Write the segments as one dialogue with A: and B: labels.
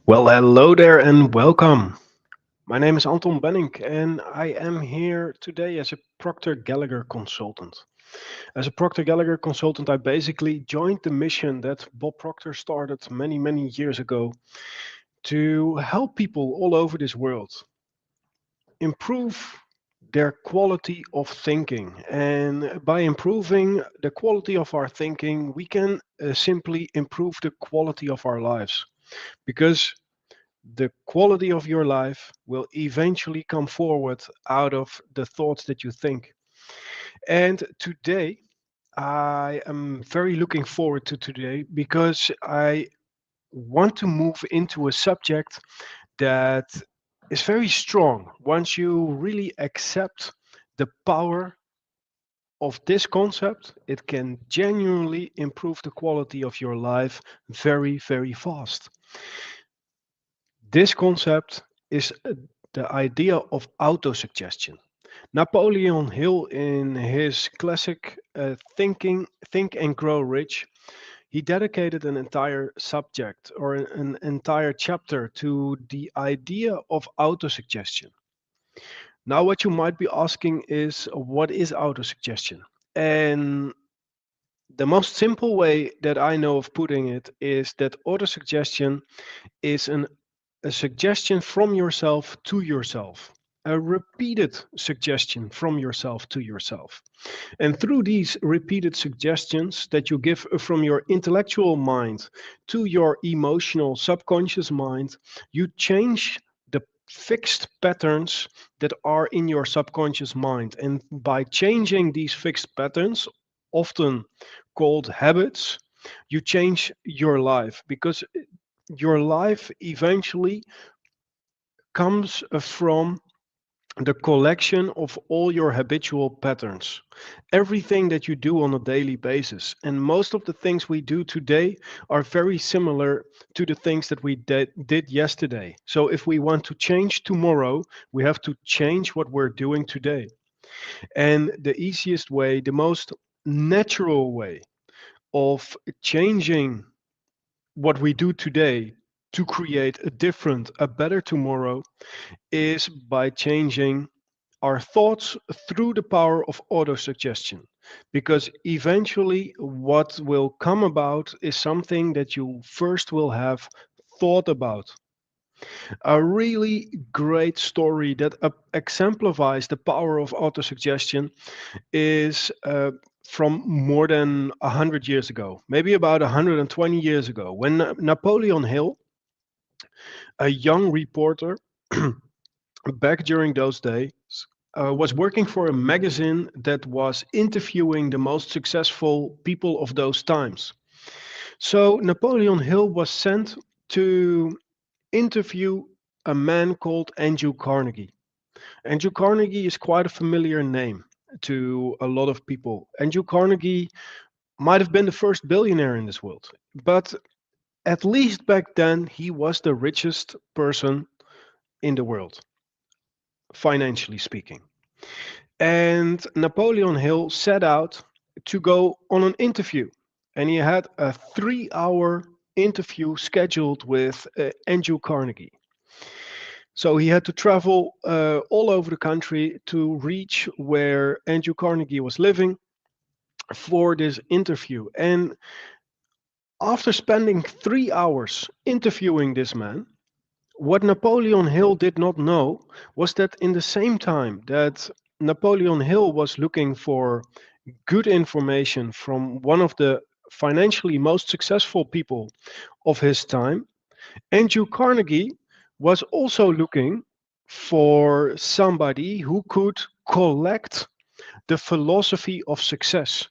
A: Well, hello there and welcome. My name is Anton Bennink and I am here today as a Proctor Gallagher consultant. As a Proctor Gallagher consultant, I basically joined the mission that Bob Proctor started many, many years ago to help people all over this world improve their quality of thinking. And by improving the quality of our thinking, we can simply improve the quality of our lives. Because the quality of your life will eventually come forward out of the thoughts that you think. And today, I am very looking forward to today because I want to move into a subject that is very strong. Once you really accept the power of this concept, it can genuinely improve the quality of your life very, very fast. This concept is the idea of autosuggestion. Napoleon Hill, in his classic Think and Grow Rich, he dedicated an entire subject or an entire chapter to the idea of autosuggestion. Now, what you might be asking is, what is autosuggestion? And the most simple way that I know of putting it is that autosuggestion is a suggestion from yourself to yourself, a repeated suggestion from yourself to yourself. And through these repeated suggestions that you give from your intellectual mind to your emotional subconscious mind, you change the fixed patterns that are in your subconscious mind. And by changing these fixed patterns, often called habits, you change your life because your life eventually comes from the collection of all your habitual patterns, everything that you do on a daily basis. And most of the things we do today are very similar to the things that we did yesterday. So if we want to change tomorrow, we have to change what we're doing today. And the easiest way, the most natural way of changing what we do today to create a different, a better tomorrow is by changing our thoughts through the power of autosuggestion. Because eventually, what will come about is something that you first will have thought about. A really great story that exemplifies the power of autosuggestion is from more than 100 years ago, maybe about 120 years ago, when Napoleon Hill, a young reporter, back during those days, was working for a magazine that was interviewing the most successful people of those times. So Napoleon Hill was sent to interview a man called Andrew Carnegie. Andrew Carnegie is quite a familiar name to a lot of people. Andrew Carnegie might have been the first billionaire in this world, but at least back then he was the richest person in the world, financially speaking. And Napoleon Hill set out to go on an interview. And he had a 3 hour interview scheduled with Andrew Carnegie. So he had to travel all over the country to reach where Andrew Carnegie was living for this interview. And after spending 3 hours interviewing this man, what Napoleon Hill did not know was that in the same time that Napoleon Hill was looking for good information from one of the financially most successful people of his time, Andrew Carnegie was also looking for somebody who could collect the philosophy of success.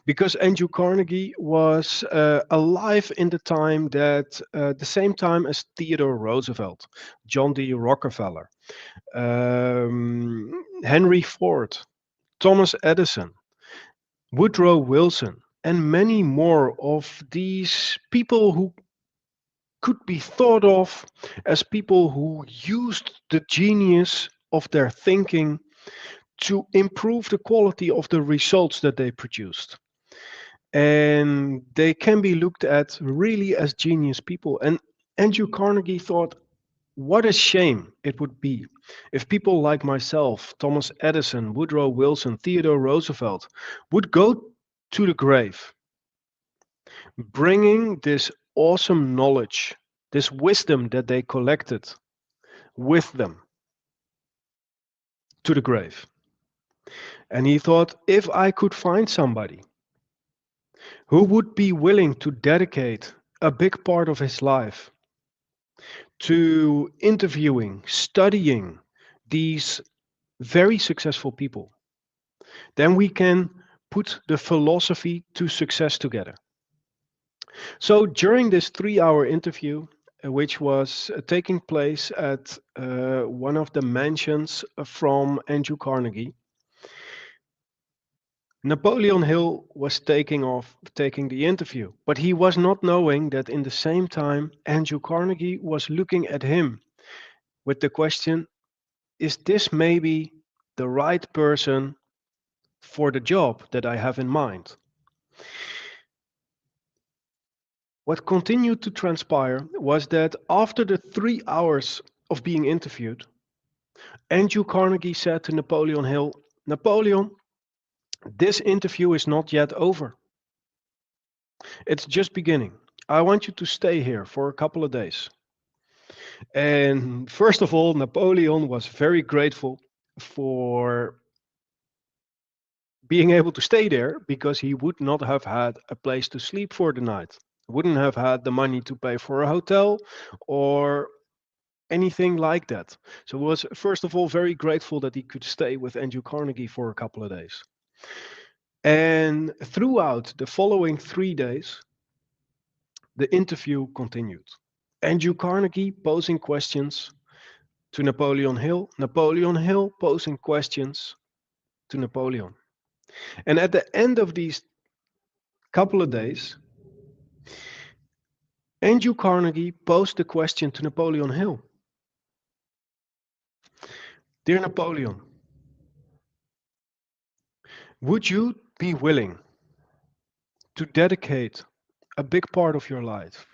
A: Because Andrew Carnegie was alive in the time that, the same time as Theodore Roosevelt, John D. Rockefeller, Henry Ford, Thomas Edison, Woodrow Wilson, and many more of these people who could be thought of as people who used the genius of their thinking to improve the quality of the results that they produced. And they can be looked at really as genius people. And Andrew Carnegie thought, what a shame it would be if people like myself, Thomas Edison, Woodrow Wilson, Theodore Roosevelt, would go to the grave bringing this awesome knowledge, this wisdom that they collected with them to the grave. And he thought, if I could find somebody who would be willing to dedicate a big part of his life to interviewing, studying these very successful people, then we can put the philosophy to success together. So during this 3-hour interview, which was taking place at one of the mansions from Andrew Carnegie, Napoleon Hill was taking the interview, but he was not knowing that in the same time Andrew Carnegie was looking at him with the question, is this maybe the right person for the job that I have in mind? What continued to transpire was that after the 3 hours of being interviewed, Andrew Carnegie said to Napoleon Hill, Napoleon, this interview is not yet over. It's just beginning. I want you to stay here for a couple of days. And first of all, Napoleon was very grateful for being able to stay there because he would not have had a place to sleep for the night. Wouldn't have had the money to pay for a hotel or anything like that. So was first of all very grateful that he could stay with Andrew Carnegie for a couple of days. And throughout the following 3 days, the interview continued. Andrew Carnegie posing questions to Napoleon Hill posing questions to Napoleon. And at the end of these couple of days, Andrew Carnegie posed the question to Napoleon Hill. Dear Napoleon, would you be willing to dedicate a big part of your life,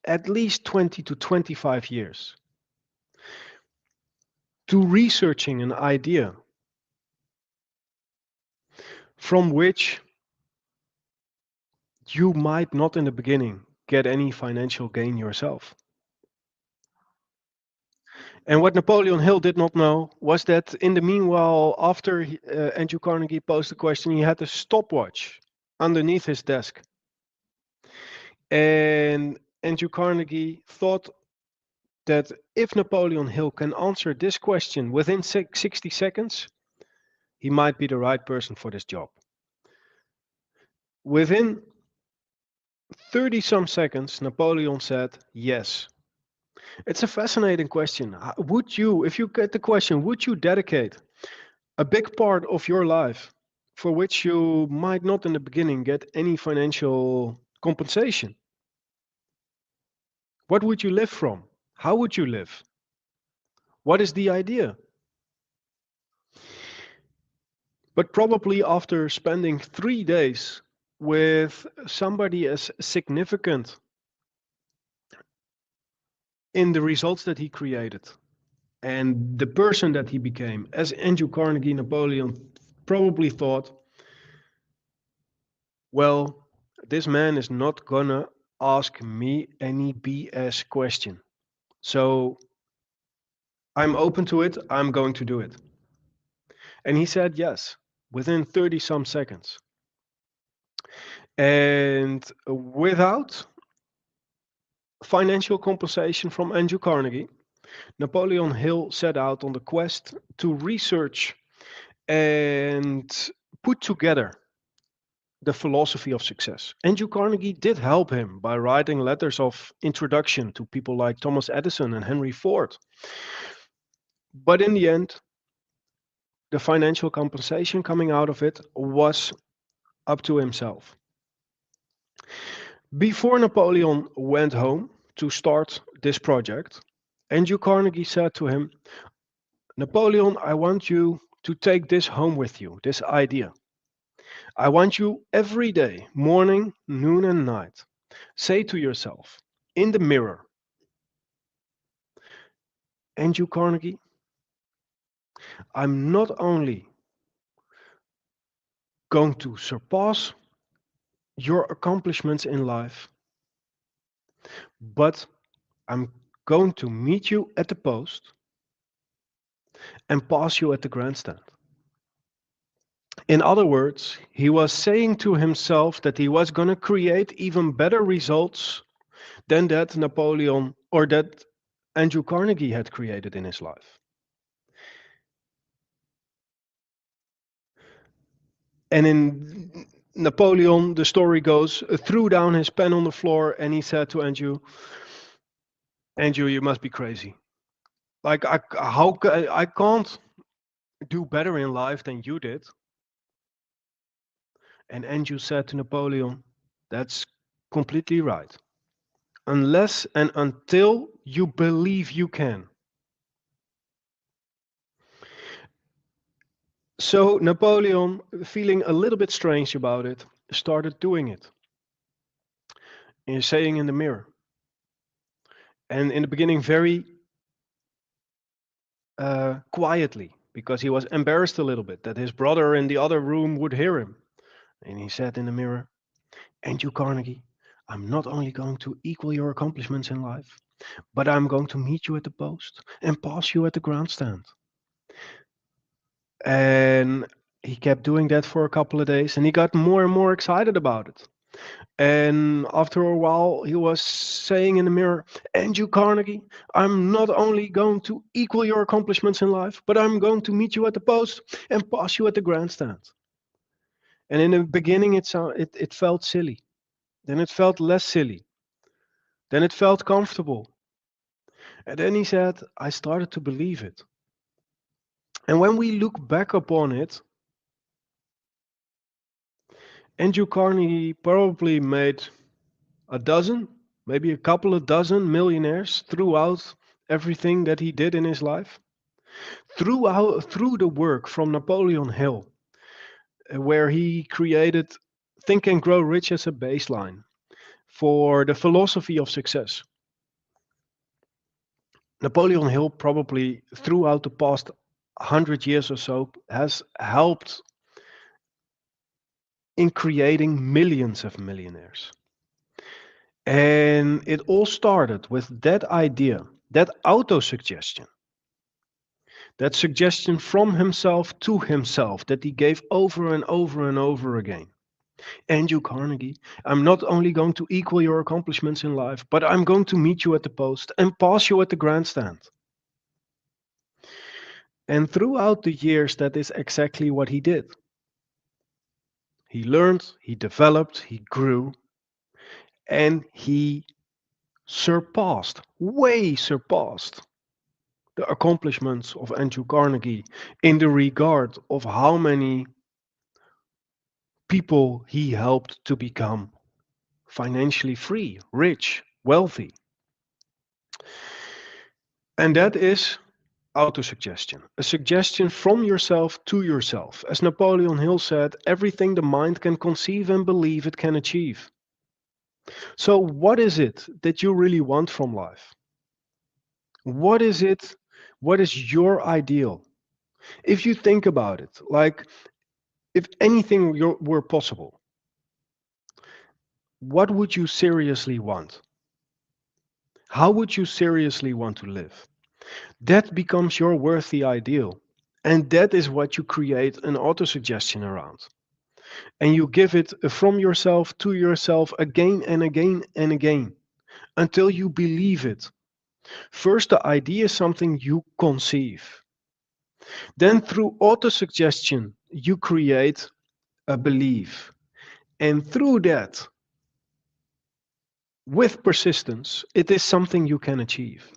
A: at least 20 to 25 years, to researching an idea from which you might not in the beginning get any financial gain yourself? And what Napoleon Hill did not know was that in the meanwhile, after Andrew Carnegie posed the question, he had a stopwatch underneath his desk. And Andrew Carnegie thought that if Napoleon Hill can answer this question within 60 seconds, he might be the right person for this job. Within 30 some seconds, Napoleon said yes. It's a fascinating question. Would you, if you get the question, would you dedicate a big part of your life for which you might not in the beginning get any financial compensation? What would you live from? How would you live? What is the idea? But probably after spending 3 days with somebody as significant in the results that he created and the person that he became, as Andrew Carnegie, Napoleon probably thought, well, this man is not gonna ask me any BS question. So I'm open to it, I'm going to do it. And he said yes, within 30 some seconds. And without financial compensation from Andrew Carnegie, Napoleon Hill set out on the quest to research and put together the philosophy of success. Andrew Carnegie did help him by writing letters of introduction to people like Thomas Edison and Henry Ford. But in the end, the financial compensation coming out of it was up to himself. Before Napoleon went home to start this project, Andrew Carnegie said to him, Napoleon, I want you to take this home with you, this idea. I want you every day, morning, noon, and night, say to yourself, in the mirror, Andrew Carnegie, I'm not only going to surpass your accomplishments in life, but I'm going to meet you at the post and pass you at the grandstand. In other words, he was saying to himself that he was going to create even better results than that Napoleon or that Andrew Carnegie had created in his life. And in Napoleon, the story goes, threw down his pen on the floor and he said to Andrew, Andrew, you must be crazy. Like, I can't do better in life than you did. And Andrew said to Napoleon, that's completely right. Unless and until you believe you can. So Napoleon, feeling a little bit strange about it, started doing it. And saying in the mirror. And in the beginning, very quietly, because he was embarrassed a little bit that his brother in the other room would hear him. And he said in the mirror, Andrew Carnegie, I'm not only going to equal your accomplishments in life, but I'm going to meet you at the post and pass you at the grandstand. And he kept doing that for a couple of days and he got more and more excited about it. And after a while, he was saying in the mirror, Andrew Carnegie, I'm not only going to equal your accomplishments in life, but I'm going to meet you at the post and pass you at the grandstand. And in the beginning, it felt silly. Then it felt less silly. Then it felt comfortable. And then he said, I started to believe it. And when we look back upon it, Andrew Carnegie probably made a dozen, maybe a couple of dozen millionaires throughout everything that he did in his life. Through the work from Napoleon Hill, where he created Think and Grow Rich as a baseline for the philosophy of success. Napoleon Hill probably throughout the past 100 years or so has helped in creating millions of millionaires. And it all started with that idea, that autosuggestion, that suggestion from himself to himself that he gave over and over and over again. Andrew Carnegie, I'm not only going to equal your accomplishments in life, but I'm going to meet you at the post and pass you at the grandstand. And throughout the years, that is exactly what he did. He learned, he developed, he grew, and he way surpassed the accomplishments of Andrew Carnegie in the regard of how many people he helped to become financially free, rich, wealthy. And that is autosuggestion, a suggestion from yourself to yourself. As Napoleon Hill said, everything the mind can conceive and believe it can achieve. So, what is it that you really want from life? What is it? What is your ideal? If you think about it, like if anything were possible, what would you seriously want? How would you seriously want to live? That becomes your worthy ideal. And that is what you create an autosuggestion around. And you give it from yourself to yourself again and again and again until you believe it. First, the idea is something you conceive. Then, through autosuggestion, you create a belief. And through that, with persistence, it is something you can achieve.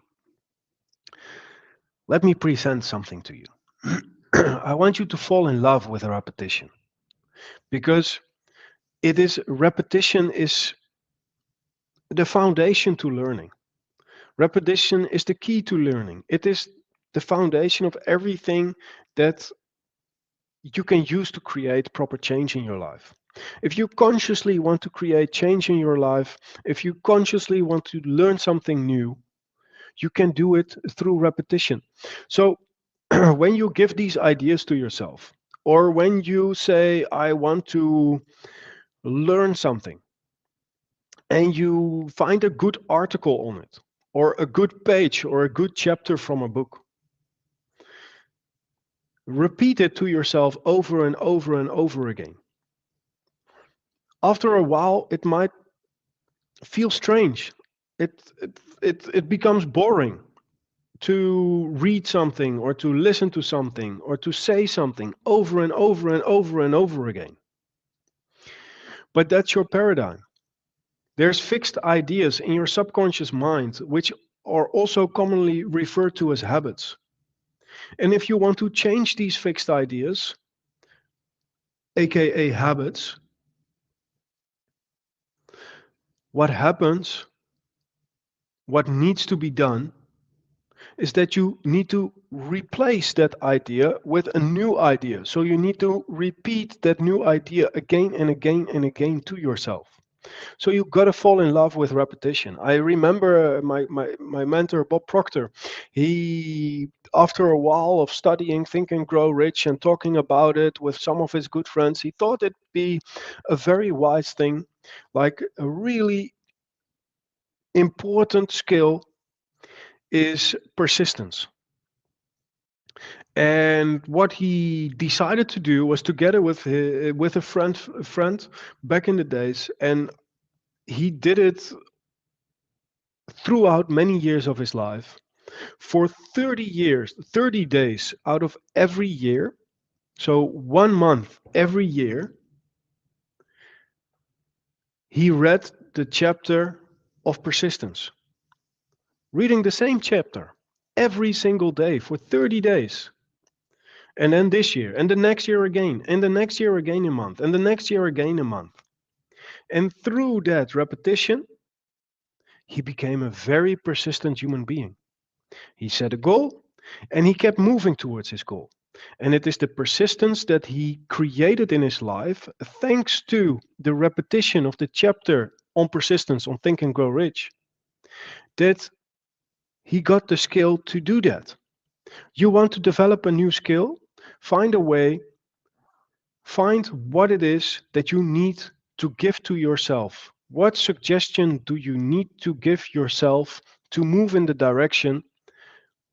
A: Let me present something to you. I want you to fall in love with repetition because repetition is the foundation to learning. Repetition is the key to learning. It is the foundation of everything that you can use to create proper change in your life. If you consciously want to create change in your life, if you consciously want to learn something new, You can do it through repetition. So when you give these ideas to yourself, or when you say, I want to learn something, and you find a good article on it, or a good page, or a good chapter from a book, repeat it to yourself over and over and over again. After a while, it might feel strange. It becomes boring to read something, or to listen to something, or to say something over and over and over and over again. But that's your paradigm. There's fixed ideas in your subconscious mind, which are also commonly referred to as habits. And if you want to change these fixed ideas, aka habits, what happens, what needs to be done, is that you need to replace that idea with a new idea. So you need to repeat that new idea again and again and again to yourself. So you got to fall in love with repetition. I remember my mentor, Bob Proctor. He, after a while of studying Think and Grow Rich and talking about it with some of his good friends, he thought it'd be a very wise thing, like a really important skill is persistence. And what he decided to do was, together with a friend back in the days, and he did it throughout many years of his life. For 30 years, 30 days out of every year, so 1 month every year, he read the chapter of persistence, reading the same chapter every single day for 30 days. And then this year, and the next year again, and the next year again a month, and the next year again a month. And through that repetition, he became a very persistent human being. He set a goal and he kept moving towards his goal. And it is the persistence that he created in his life, thanks to the repetition of the chapter on persistence on Think and Grow Rich, that he got the skill to do that. You want to develop a new skill? Find a way, find what it is that you need to give to yourself. What suggestion do you need to give yourself to move in the direction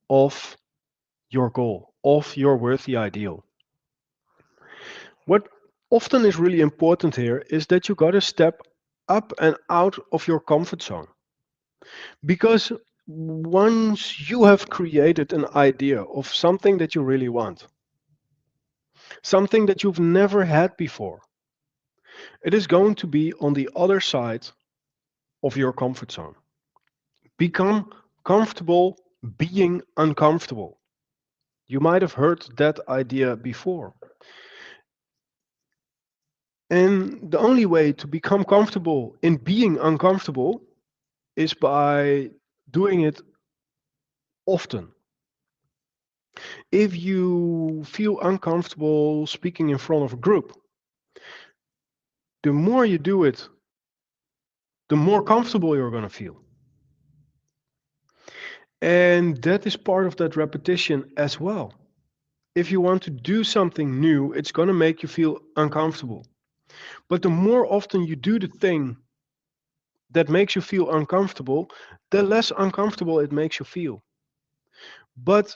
A: of your goal, of your worthy ideal? What often is really important here is that you got to step up and out of your comfort zone. Because once you have created an idea of something that you really want, something that you've never had before, it is going to be on the other side of your comfort zone. Become comfortable being uncomfortable. You might have heard that idea before. And the only way to become comfortable in being uncomfortable is by doing it often. If you feel uncomfortable speaking in front of a group, the more you do it, the more comfortable you're going to feel. And that is part of that repetition as well. If you want to do something new, it's going to make you feel uncomfortable. But the more often you do the thing that makes you feel uncomfortable, the less uncomfortable it makes you feel. But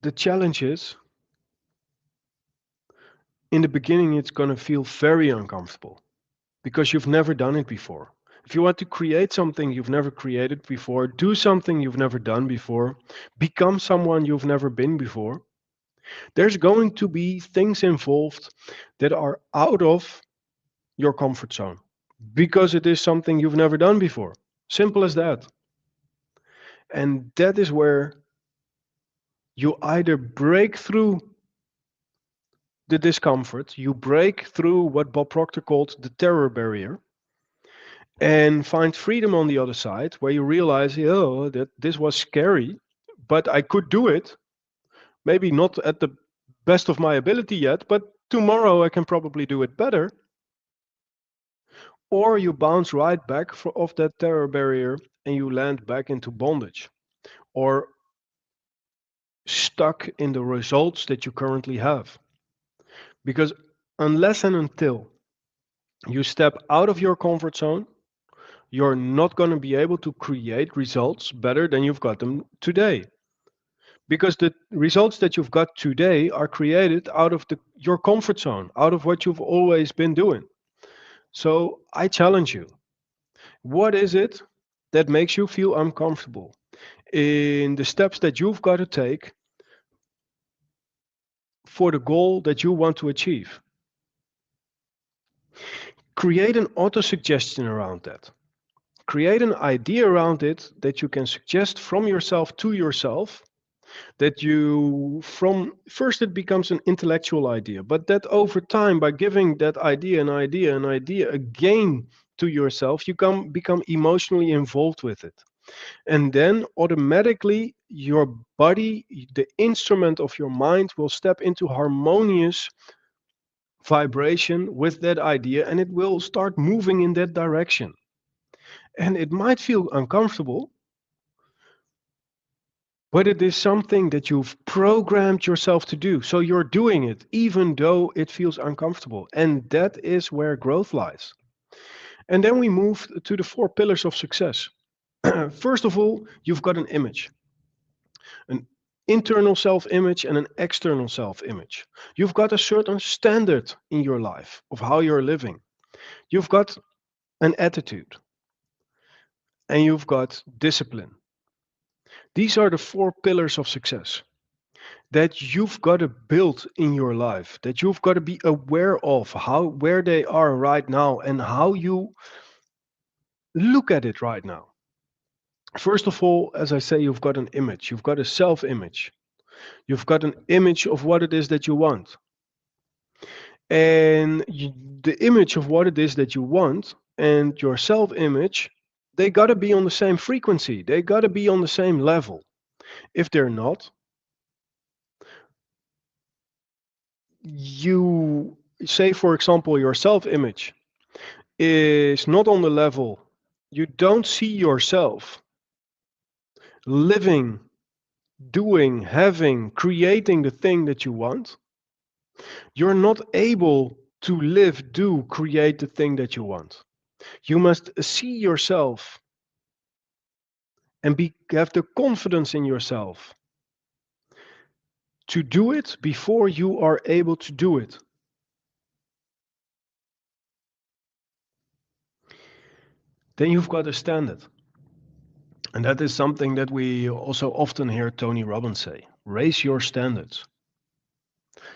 A: the challenge is, in the beginning, it's going to feel very uncomfortable because you've never done it before. If you want to create something you've never created before, do something you've never done before, become someone you've never been before, there's going to be things involved that are out of your comfort zone because it is something you've never done before. Simple as that. And that is where you either break through the discomfort, you break through what Bob Proctor called the terror barrier, and find freedom on the other side, where you realize, oh, that this was scary, but I could do it. Maybe not at the best of my ability yet, but tomorrow I can probably do it better. Or you bounce right back off that terror barrier and you land back into bondage or stuck in the results that you currently have. Because unless and until you step out of your comfort zone, you're not going to be able to create results better than you've got them today. Because the results that you've got today are created out of your comfort zone, out of what you've always been doing. So I challenge you. What is it that makes you feel uncomfortable in the steps that you've got to take for the goal that you want to achieve? Create an auto-suggestion around that. Create an idea around it that you can suggest from yourself to yourself, that you from first it becomes an intellectual idea, but that over time, by giving that idea again to yourself, you become emotionally involved with it. And then automatically your body, the instrument of your mind, will step into harmonious vibration with that idea, and it will start moving in that direction. And it might feel uncomfortable, but it is something that you've programmed yourself to do. So you're doing it even though it feels uncomfortable. And that is where growth lies. And then we move to the 4 pillars of success. First of all, you've got an image, an internal self image and an external self image. You've got a certain standard in your life of how you're living. You've got an attitude and you've got discipline. These are the 4 pillars of success that you've got to build in your life, that you've got to be aware of where they are right now and how you look at it right now. First of all, as I say, you've got an image, you've got a self-image, you've got an image of what it is that you want. And the image of what it is that you want and your self-image, they got to be on the same frequency, they got to be on the same level. If they're not, you say, for example, your self-image is not on the level, you don't see yourself living, doing, having, creating the thing that you want, you're not able to live, do, create the thing that you want. You must see yourself and have the confidence in yourself to do it before you are able to do it. Then you've got a standard. And that is something that we also often hear Tony Robbins say. Raise your standards.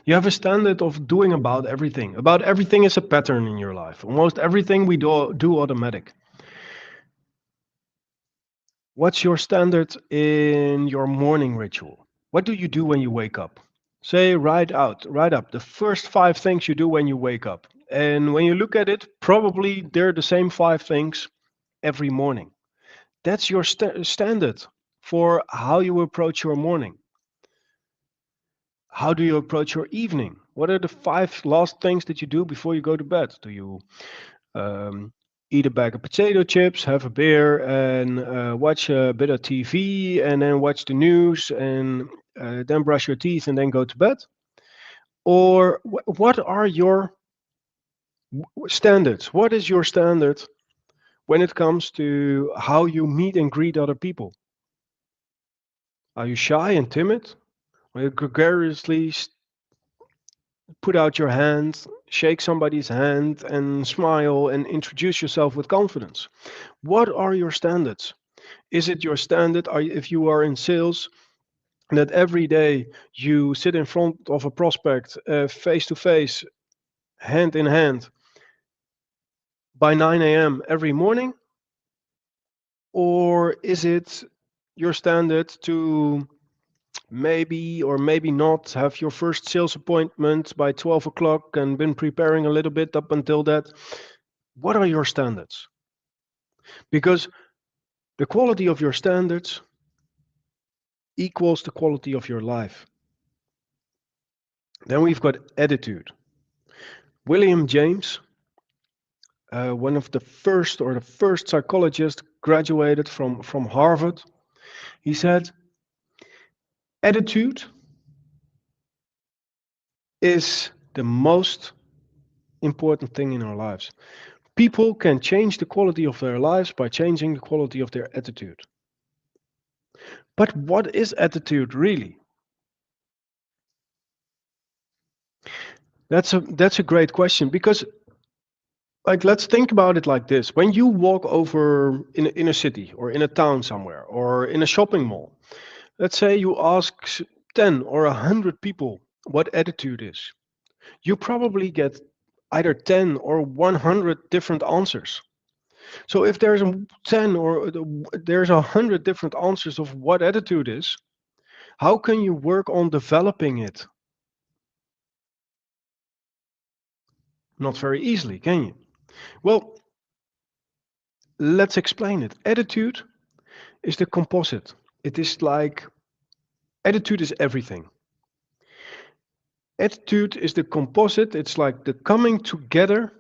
A: You have a standard of doing about everything. About everything is a pattern in your life. Almost everything we do automatic. What's your standard in your morning ritual? What do you do when you wake up? Say, write up the first 5 things you do when you wake up. And when you look at it, probably they're the same 5 things every morning. That's your standard for how you approach your morning. How do you approach your evening? What are the 5 last things that you do before you go to bed? Do you um, eat a bag of potato chips, have a beer, and watch a bit of TV, and then watch the news, and then brush your teeth, and then go to bed? Or what are your standards? What is your standard when it comes to how you meet and greet other people? Are you shy and timid? Or you gregariously put out your hand, shake somebody's hand, and smile and introduce yourself with confidence? What are your standards? Is it your standard, if you are in sales, that every day you sit in front of a prospect, face to face, hand in hand, by 9 a.m. every morning? Or is it your standard to maybe or maybe not have your first sales appointment by 12 o'clock and been preparing a little bit up until that? What are your standards? Because the quality of your standards equals the quality of your life. Then we've got attitude. William James, one of the first psychologists, graduated from Harvard. He said, attitude is the most important thing in our lives. People can change the quality of their lives by changing the quality of their attitude. But what is attitude really? That's a great question, because like, let's think about it like this. When you walk over in a city or in a town somewhere or in a shopping mall, let's say you ask 10 or 100 people what attitude is. You probably get either 10 or 100 different answers. So if there's 10 or there's 100 different answers of what attitude is, how can you work on developing it? Not very easily, can you? Well, let's explain it. Attitude is the composite. It is like attitude is everything. Attitude is the composite. It's like the coming together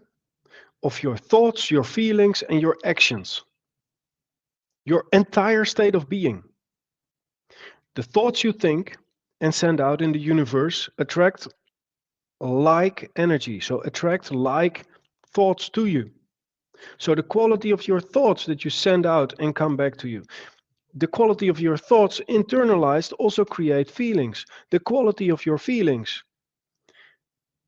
A: of your thoughts, your feelings, and your actions. Your entire state of being. The thoughts you think and send out in the universe attract like energy. So attract like thoughts to you. So the quality of your thoughts that you send out and come back to you. The quality of your thoughts internalized also create feelings. The quality of your feelings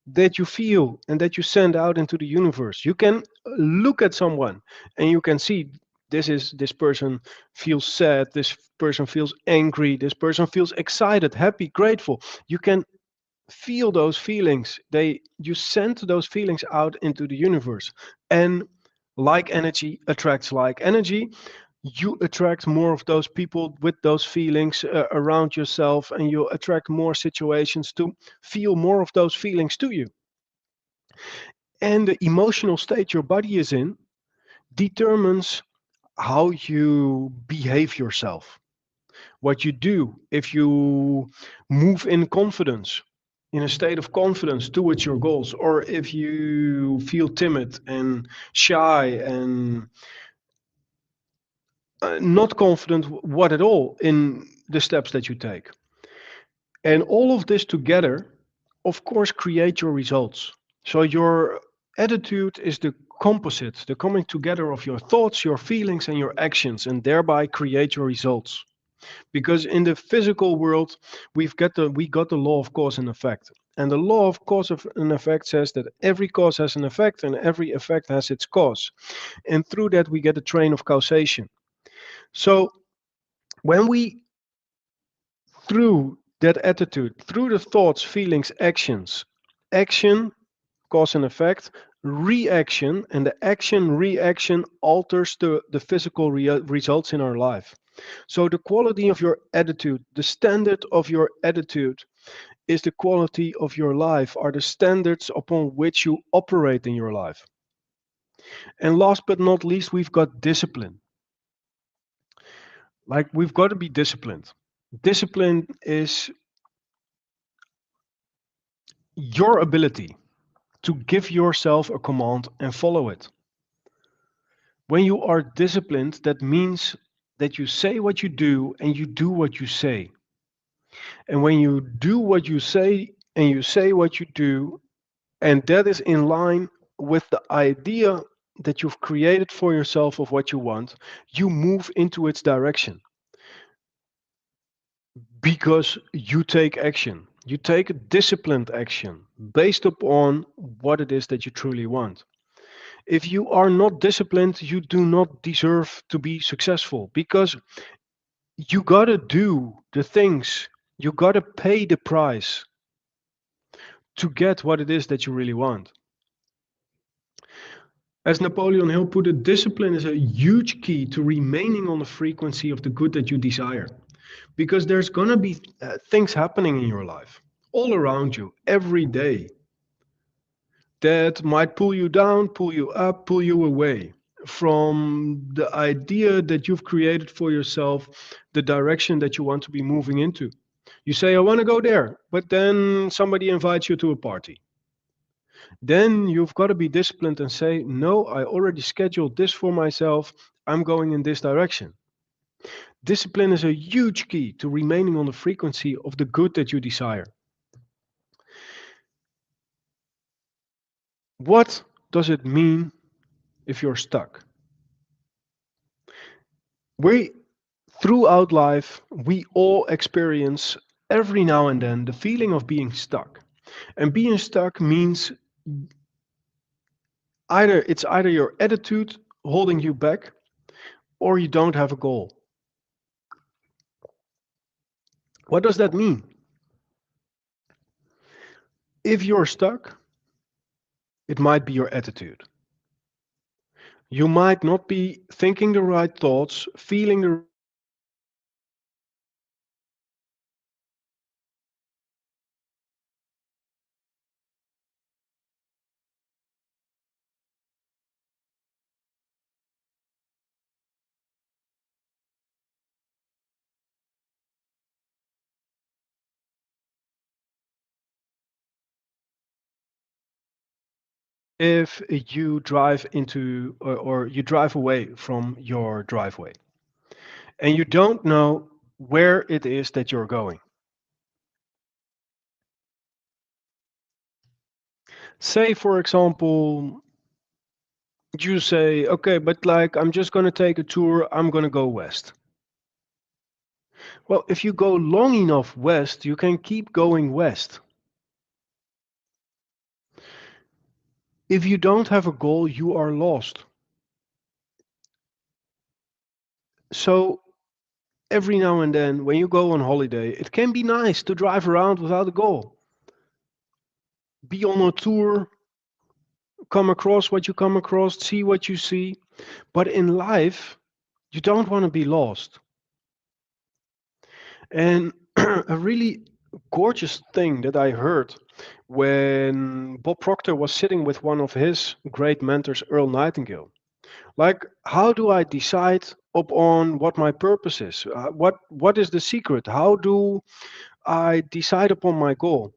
A: that you feel and that you send out into the universe. You can look at someone and you can see this person feels sad, this person feels angry, this person feels excited, happy, grateful. You can feel those feelings. You send those feelings out into the universe. And like energy attracts like energy. You attract more of those people with those feelings around yourself, and you attract more situations to feel more of those feelings to you. And the emotional state your body is in determines how you behave yourself, what you do. If you move in confidence, in a state of confidence towards your goals, or if you feel timid and shy and not confident what at all in the steps that you take. And all of this together, of course, create your results. So your attitude is the composite, the coming together of your thoughts, your feelings, and your actions, and thereby create your results. Because in the physical world, we got the law of cause and effect. And the law of cause and effect says that every cause has an effect and every effect has its cause. And through that, we get a train of causation. So when we, through that attitude, through the thoughts, feelings, actions, action, cause and effect, reaction, and the action reaction alters the physical results in our life. So the quality of your attitude, the standard of your attitude is the quality of your life, are the standards upon which you operate in your life. And last but not least, we've got discipline. Like, we've got to be disciplined. Discipline is your ability to give yourself a command and follow it. When you are disciplined, that means that you say what you do and you do what you say. And when you do what you say and you say what you do, and that is in line with the idea that you've created for yourself of what you want, you move into its direction because you take action. You take disciplined action based upon what it is that you truly want. If you are not disciplined, you do not deserve to be successful, because you gotta do the things, you gotta pay the price to get what it is that you really want. As Napoleon Hill put it, discipline is a huge key to remaining on the frequency of the good that you desire. Because there's gonna be things happening in your life, all around you, every day, that might pull you down, pull you up, pull you away from the idea that you've created for yourself, the direction that you want to be moving into. You say, I want to go there, but then somebody invites you to a party. Then you've got to be disciplined and say, no, I already scheduled this for myself. I'm going in this direction. Discipline is a huge key to remaining on the frequency of the good that you desire. What does it mean if you're stuck? We, throughout life, we all experience every now and then the feeling of being stuck. And being stuck means either your attitude holding you back or you don't have a goal. What does that mean? If you're stuck, it might be your attitude. You might not be thinking the right thoughts, feeling the if you drive into or you drive away from your driveway and you don't know where it is that you're going. Say, for example, you say, okay, but like I'm just going to take a tour, I'm going to go west. Well, if you go long enough west, you can keep going west. If you don't have a goal, you are lost. So every now and then, when you go on holiday, it can be nice to drive around without a goal. Be on a tour, come across what you come across, see what you see. But in life, you don't want to be lost. And a really gorgeous thing that I heard when Bob Proctor was sitting with one of his great mentors, Earl Nightingale. Like, how do I decide upon what my purpose is? What is the secret? How do I decide upon my goal?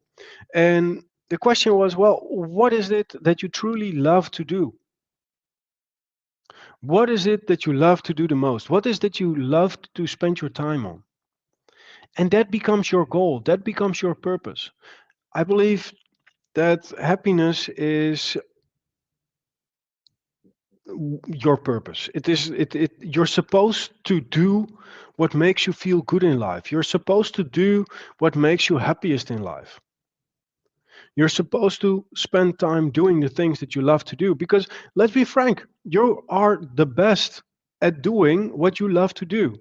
A: And the question was, well, what is it that you truly love to do? What is it that you love to do the most? What is that you love to spend your time on? And that becomes your goal. That becomes your purpose. I believe that happiness is your purpose. You're supposed to do what makes you feel good in life. You're supposed to do what makes you happiest in life. You're supposed to spend time doing the things that you love to do because let's be frank, you are the best at doing what you love to do.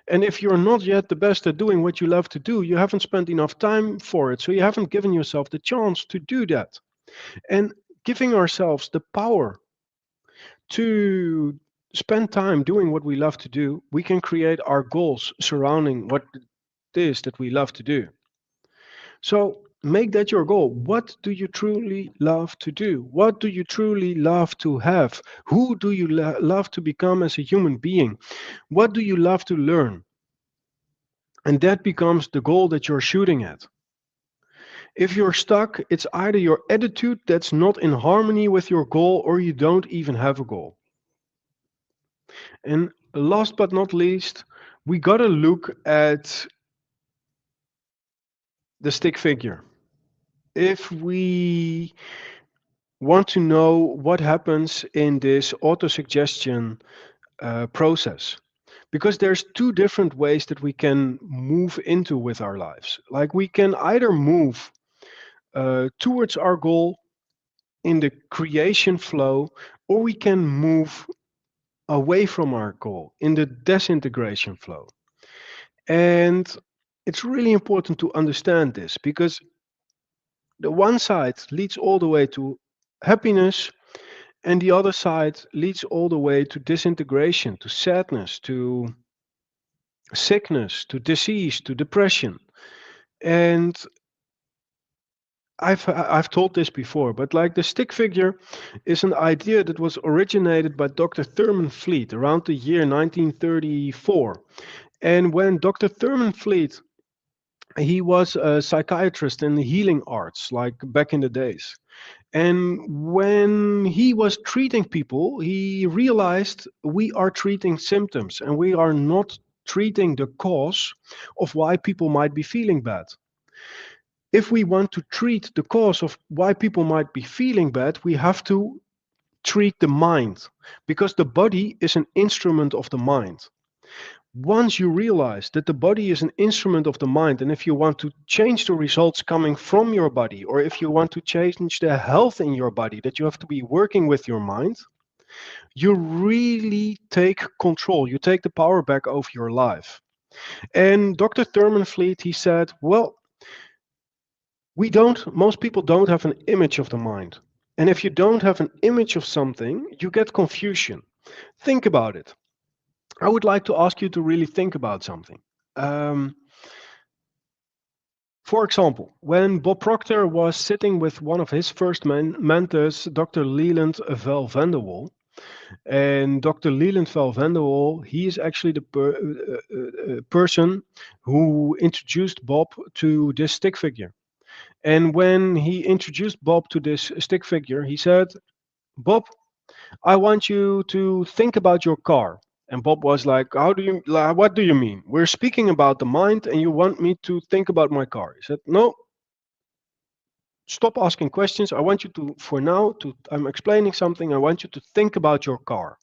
A: And if you're not yet the best at doing what you love to do, you haven't spent enough time for it. So you haven't given yourself the chance to do that. And giving ourselves the power to spend time doing what we love to do, we can create our goals surrounding what it is that we love to do. So make that your goal. What do you truly love to do? What do you truly love to have? Who do you love to become as a human being? What do you love to learn? And that becomes the goal that you're shooting at. If you're stuck, it's either your attitude that's not in harmony with your goal or you don't even have a goal. And last but not least, we got to look at the stick figure. If we want to know what happens in this autosuggestion process, because there's two different ways that we can move into with our lives. Like we can either move towards our goal in the creation flow, or we can move away from our goal in the disintegration flow. And it's really important to understand this because the one side leads all the way to happiness, and the other side leads all the way to disintegration, to sadness, to sickness, to disease, to depression. And I've told this before, but like the stick figure is an idea that was originated by Dr. Thurman Fleet around the year 1934. And when Dr. Thurman Fleet, he was a psychiatrist in the healing arts, like back in the days. And when he was treating people, he realized we are treating symptoms and we are not treating the cause of why people might be feeling bad. If we want to treat the cause of why people might be feeling bad, we have to treat the mind, because the body is an instrument of the mind. Once you realize that the body is an instrument of the mind, and if you want to change the results coming from your body, or if you want to change the health in your body, that you have to be working with your mind, you really take control. You take the power back over your life. And Dr. Thurman he said, well, most people don't have an image of the mind. And if you don't have an image of something, you get confusion. Think about it. I would like to ask you to really think about something. Um, For example, when Bob Proctor was sitting with one of his first mentors, Dr. Leland Val Vanderwall, and Dr. Leland Val Vanderwall, he is actually the person who introduced Bob to this stick figure. And when he introduced Bob to this stick figure, he said, Bob, I want you to think about your car. And Bob was like, what do you mean? We're speaking about the mind and you want me to think about my car. He said, no, stop asking questions. I want you to, for now, I'm explaining something. I want you to think about your car.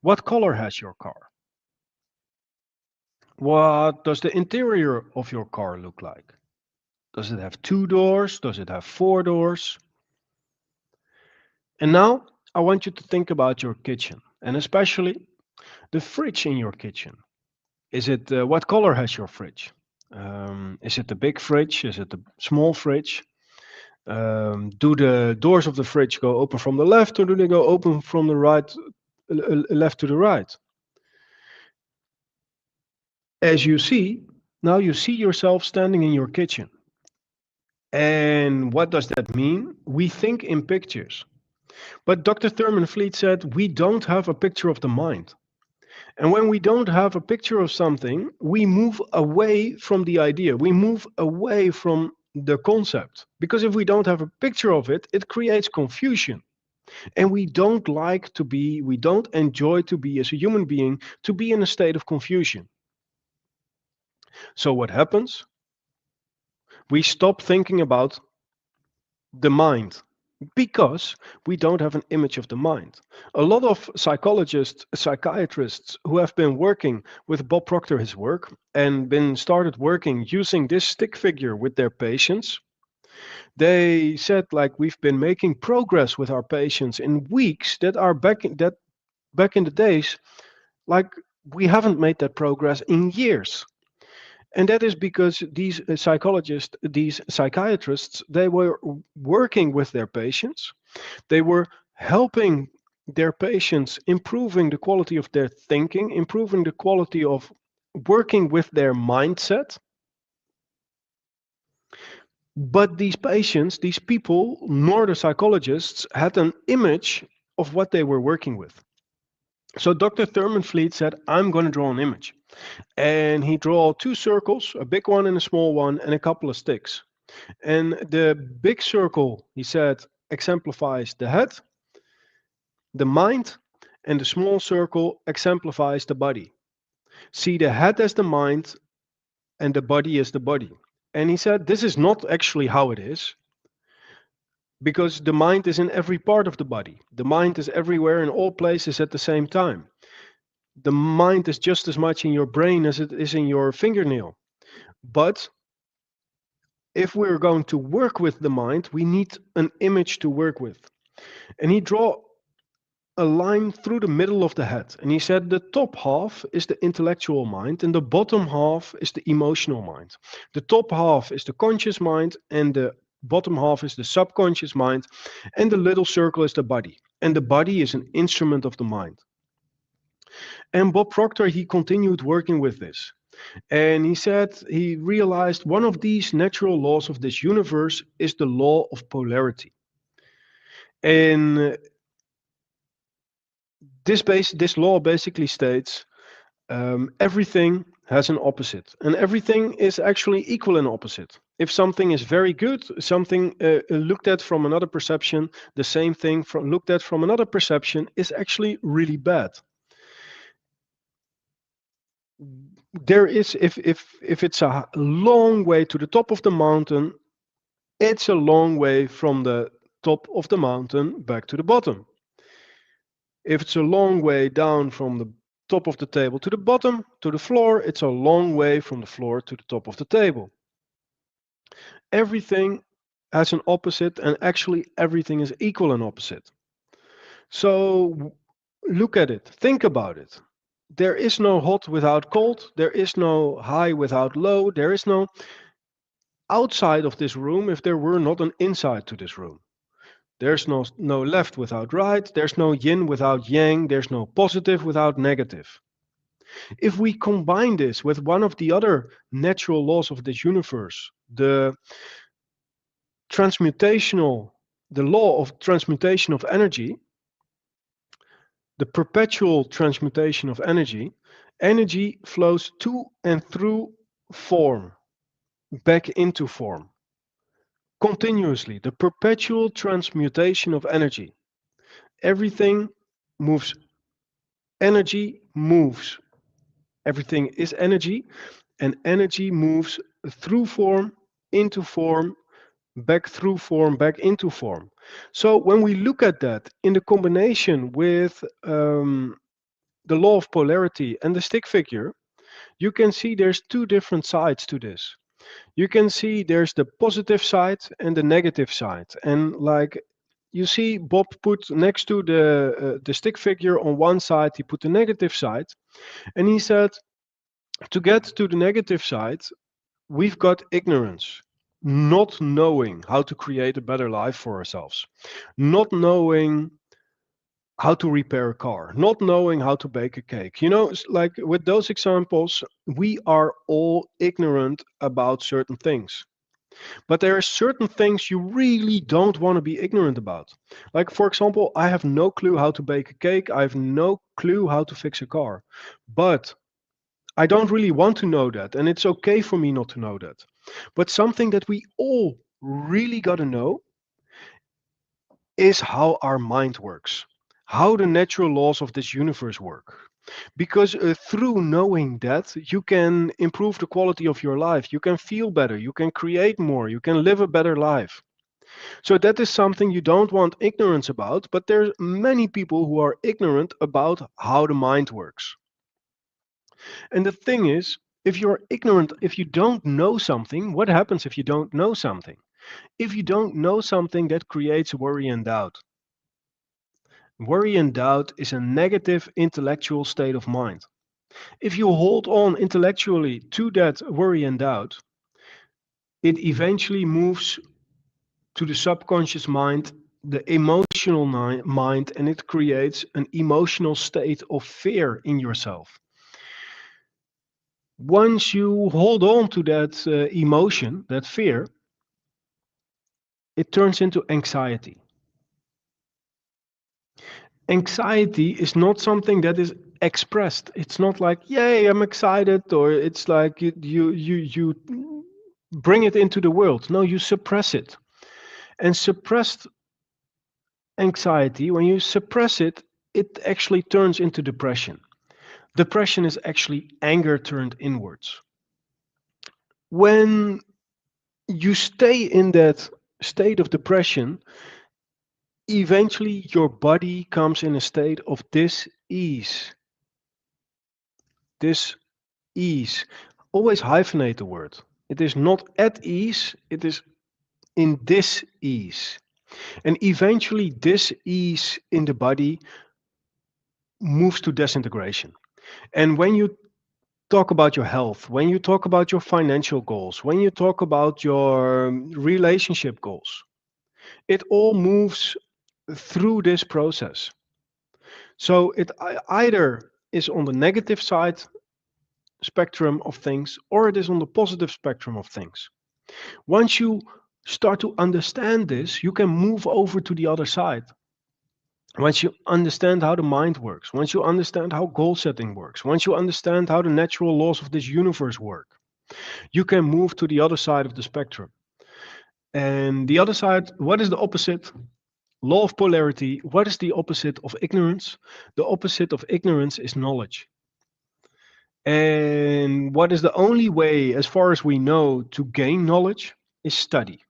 A: What color has your car? What does the interior of your car look like? Does it have 2 doors? Does it have 4 doors? And now I want you to think about your kitchen, and especially the fridge in your kitchen. What color has your fridge? Is it the big fridge? Is it the small fridge? Do the doors of the fridge go open from the left, or do they go open from the right, left to the right? As you see, now you see yourself standing in your kitchen. And what does that mean? We think in pictures. But Dr. Thurman said we don't have a picture of the mind. And when we don't have a picture of something, we move away from the idea. We move away from the concept. Because if we don't have a picture of it, it creates confusion. And we don't enjoy to be, as a human being, to be in a state of confusion. So what happens? We stop thinking about the mind because we don't have an image of the mind. A lot of psychiatrists who have been working with Bob Proctor, his work, and been started working using this stick figure with their patients, they said, like, we've been making progress with our patients in weeks that are back in the days, like, we haven't made that progress in years. And that is because these psychiatrists, they were working with their patients. They were helping their patients, improving the quality of their thinking, improving the quality of working with their mindset. But these patients, these people, nor the psychologists, had an image of what they were working with. So Dr. Thurman said, I'm going to draw an image. And he drew 2 circles, a big one and a small one, and a couple of sticks. And the big circle, he said, exemplifies the head, the mind, and the small circle exemplifies the body. See the head as the mind and the body as the body. And he said, this is not actually how it is, because the mind is in every part of the body. The mind is everywhere in all places at the same time. The mind is just as much in your brain as it is in your fingernail. But if we're going to work with the mind, we need an image to work with. And he drew a line through the middle of the head. And he said the top half is the intellectual mind and the bottom half is the emotional mind. The top half is the conscious mind and the bottom half is the subconscious mind. And the little circle is the body. And the body is an instrument of the mind. And Bob Proctor, he continued working with this. And he said he realized one of these natural laws of this universe is the law of polarity. And this law basically states everything has an opposite, and everything is actually equal and opposite. If something is very good, something looked at from another perception, the same thing looked at from another perception is actually really bad. There is, if it's a long way to the top of the mountain, it's a long way from the top of the mountain back to the bottom. If it's a long way down from the top of the table to the bottom, to the floor, it's a long way from the floor to the top of the table. Everything has an opposite, and actually everything is equal and opposite. So look at it, think about it. There is no hot without cold, there is no high without low, there is no outside of this room if there were not an inside to this room. There's no left without right, there's no yin without yang, there's no positive without negative. If we combine this with one of the other natural laws of this universe, the law of transmutation of energy, the perpetual transmutation of energy, energy flows to and through form, back into form. Continuously, the perpetual transmutation of energy. Everything moves. Energy moves. Everything is energy, and energy moves through form, into form, back through form, back into form. So when we look at that in the combination with the law of polarity and the stick figure, you can see there's two different sides to this. You can see there's the positive side and the negative side. And like you see, Bob put next to the stick figure on one side, he put the negative side. And he said, to get to the negative side, we've got ignorance, not knowing how to create a better life for ourselves, not knowing how to repair a car, not knowing how to bake a cake. You know, like with those examples, we are all ignorant about certain things. But there are certain things you really don't want to be ignorant about. Like, for example, I have no clue how to bake a cake. I have no clue how to fix a car. But I don't really want to know that. And it's okay for me not to know that. But something that we all really got to know is how our mind works, how the natural laws of this universe work. Because through knowing that, you can improve the quality of your life, you can feel better, you can create more, you can live a better life. So that is something you don't want ignorance about, but there's many people who are ignorant about how the mind works. And the thing is, if you're ignorant, if you don't know something, what happens if you don't know something? If you don't know something, that creates worry and doubt. Worry and doubt is a negative intellectual state of mind. If you hold on intellectually to that worry and doubt, it eventually moves to the subconscious mind, the emotional mind, and it creates an emotional state of fear in yourself. Once you hold on to that emotion, that fear, it turns into anxiety. Anxiety is not something that is expressed. It's not like, yay, I'm excited, or it's like you bring it into the world. No, you suppress it. And suppressed anxiety, when you suppress it, it actually turns into depression. Depression is actually anger turned inwards. When you stay in that state of depression, eventually your body comes in a state of dis-ease. Dis-ease. Always hyphenate the word. It is not at ease, it is in dis-ease. And eventually this ease in the body moves to disintegration. And when you talk about your health, when you talk about your financial goals, when you talk about your relationship goals, it all moves through this process. So it either is on the negative side spectrum of things, or it is on the positive spectrum of things. Once you start to understand this, you can move over to the other side. Once you understand how the mind works, once you understand how goal setting works, once you understand how the natural laws of this universe work, You can move to the other side of the spectrum. And the other side, what is the opposite? Law of polarity. What is the opposite of ignorance? The opposite of ignorance is knowledge. And what is the only way, as far as we know, to gain knowledge is study.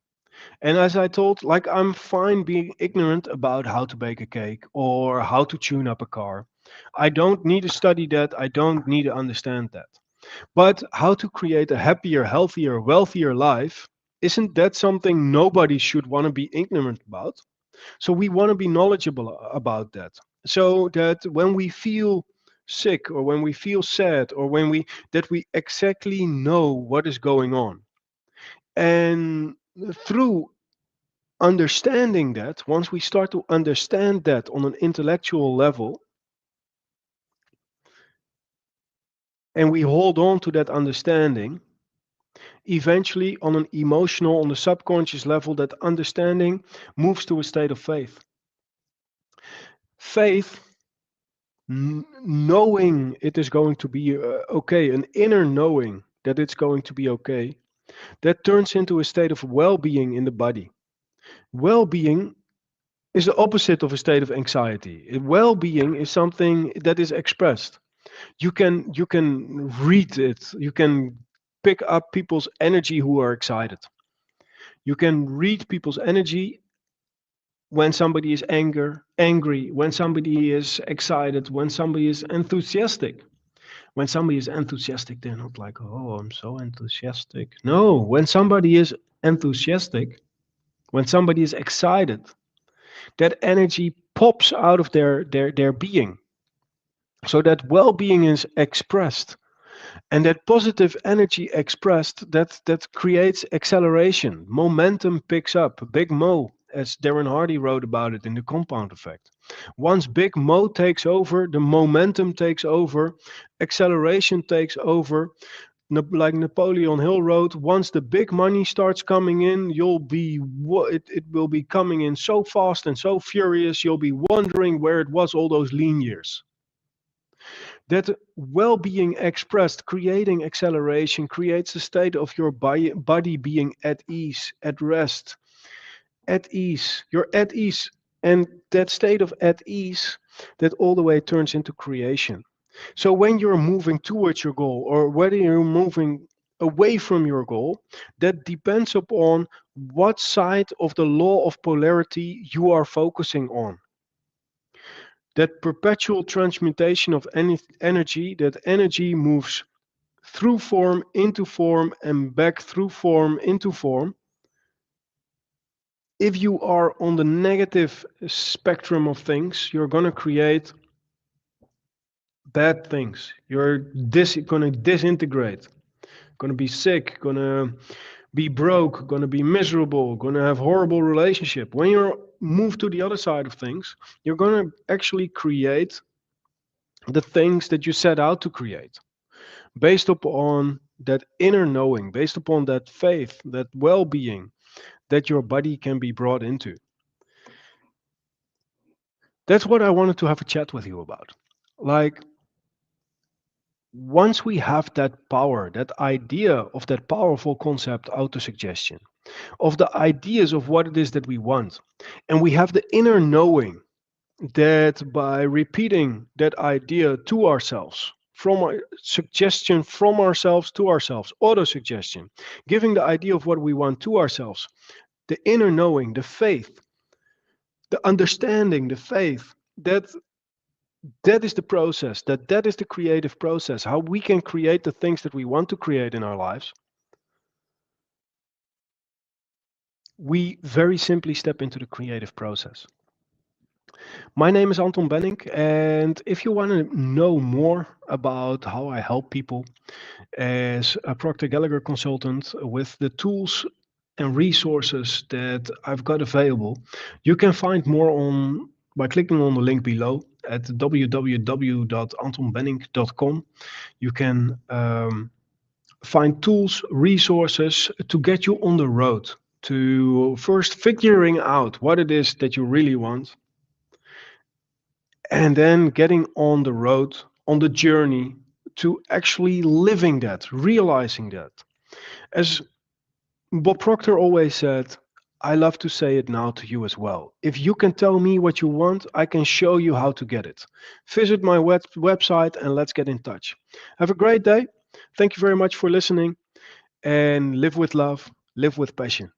A: And as I told, like I'm fine being ignorant about how to bake a cake or how to tune up a car. I don't need to study that. I don't need to understand that. But how to create a happier, healthier, wealthier life, isn't that something nobody should want to be ignorant about? So we want to be knowledgeable about that. So that when we feel sick or when we feel sad or when we that we exactly know what is going on. And through understanding that, once we start to understand that on an intellectual level, and we hold on to that understanding, eventually on an emotional, on the subconscious level, that understanding moves to a state of faith. Faith, knowing it is going to be okay, an inner knowing that it's going to be okay, that turns into a state of well-being in the body. Well-being is the opposite of a state of anxiety. Well-being is something that is expressed. You can read it. You can pick up people's energy who are excited. You can read people's energy when somebody is angry, when somebody is excited, when somebody is enthusiastic. When somebody is enthusiastic, they're not like, oh, I'm so enthusiastic. No, when somebody is enthusiastic, when somebody is excited, that energy pops out of their being. So that well-being is expressed. And that positive energy expressed, that creates acceleration. Momentum picks up. Big Mo, as Darren Hardy wrote about it in The Compound Effect. Once Big Mo takes over, the momentum takes over, acceleration takes over. Like Napoleon Hill wrote, once the big money starts coming in, it will be coming in so fast and so furious, you'll be wondering where it was all those lean years. That well-being expressed, creating acceleration, creates a state of your body being at ease, at rest, at ease. You're at ease. And that state of at ease, that all the way turns into creation. So when you're moving towards your goal or whether you're moving away from your goal, that depends upon what side of the law of polarity you are focusing on. That perpetual transmutation of energy, that energy moves through form and back through form into form. If you are on the negative spectrum of things, you're going to create bad things. You're going to disintegrate, going to be sick, going to be broke, going to be miserable, going to have horrible relationship. When you're moved to the other side of things, you're going to actually create the things that you set out to create based upon that inner knowing, based upon that faith, that well-being that your body can be brought into. That's what I wanted to have a chat with you about. Like, once we have that power, that idea of that powerful concept, autosuggestion, of the ideas of what it is that we want, and we have the inner knowing that by repeating that idea to ourselves, from our suggestion from ourselves to ourselves, autosuggestion, giving the idea of what we want to ourselves, the inner knowing, the faith, the understanding, the faith, that is the process, that is the creative process, how we can create the things that we want to create in our lives. We very simply step into the creative process. My name is Anton Bennink, and if you want to know more about how I help people as a Proctor Gallagher consultant with the tools and resources that I've got available, you can find more on by clicking on the link below at www.antonbennink.com. You can find tools, resources to get you on the road to first figuring out what it is that you really want, and then getting on the road, on the journey to actually living that, realizing that. As Bob Proctor always said, I love to say it now to you as well. If you can tell me what you want, I can show you how to get it. Visit my website and let's get in touch. Have a great day. Thank you very much for listening and live with love, live with passion.